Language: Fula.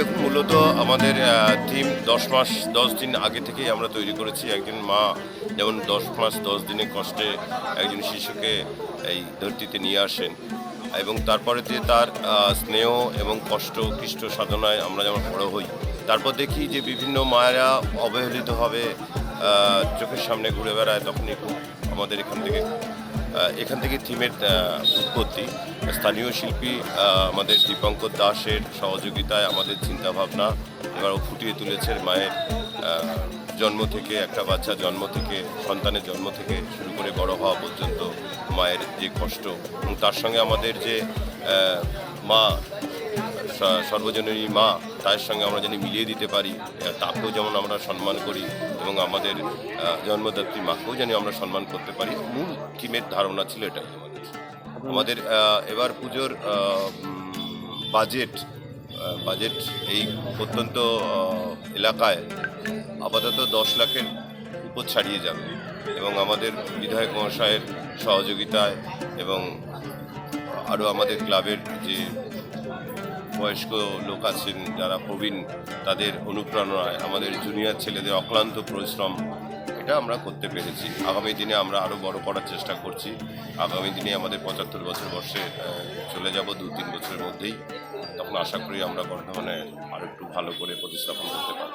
দেখুন মূলত আমাদের থিম ১০ মাস ১০ দিন আগে থেকেই আমরা তৈরি করেছি। একজন মা যেমন ১০ মাস ১০ দিনের কষ্টে একজন শিশুকে এই ধরতিতে নিয়ে আসেন এবং তারপরে যে তার স্নেহ এবং কষ্ট কৃষ্ট সাধনায় আমরা যেমন বড় হই। তারপর দেখি যে বিভিন্ন মায়েরা অবহেলিতভাবে চোখের সামনে ঘুরে বেড়ায়, তখনই খুব আমাদের এখান থেকে থিমের উৎপত্তি। স্থানীয় শিল্পী আমাদের দীপঙ্কর দাসের সহযোগিতায় আমাদের চিন্তাভাবনা এবার ফুটিয়ে তুলেছেন মায়ের জন্ম থেকে, একটা বাচ্চা জন্ম থেকে, সন্তানের জন্ম থেকে শুরু করে বড় হওয়া পর্যন্ত মায়ের যে কষ্ট, এবং তার সঙ্গে আমাদের যে মা সর্বজনীনী মা, তার সঙ্গে আমরা যেন মিলিয়ে দিতে পারি, তাকেও যেমন আমরা সম্মান করি এবং আমাদের জন্মদাত্রী মাকেও যেন আমরা সম্মান করতে পারি। মূল থিমের ধারণা ছিল এটাই আমাদের। এবার পুজোর বাজেট বাজেট এই প্রত্যন্ত এলাকায় আপাতত ১০ লাখের উপর ছাড়িয়ে যাবে এবং আমাদের বিধায়ক মহাশয়ের সহযোগিতায় এবং আরও আমাদের ক্লাবের যে বয়স্ক লোক আছেন যারা প্রবীণ, তাদের অনুপ্রেরণায় আমাদের জুনিয়র ছেলেদের অক্লান্ত পরিশ্রম, এটা আমরা করতে পেরেছি। আগামী দিনে আমরা আরও বড় করার চেষ্টা করছি। আগামী দিনে আমাদের ৭৫ বছর বর্ষে চলে যাব ২-৩ বছরের মধ্যেই। তখন আশা করি আমরা বর্ধমানে আরও একটু ভালো করে প্রতিস্থাপন করতে পারব।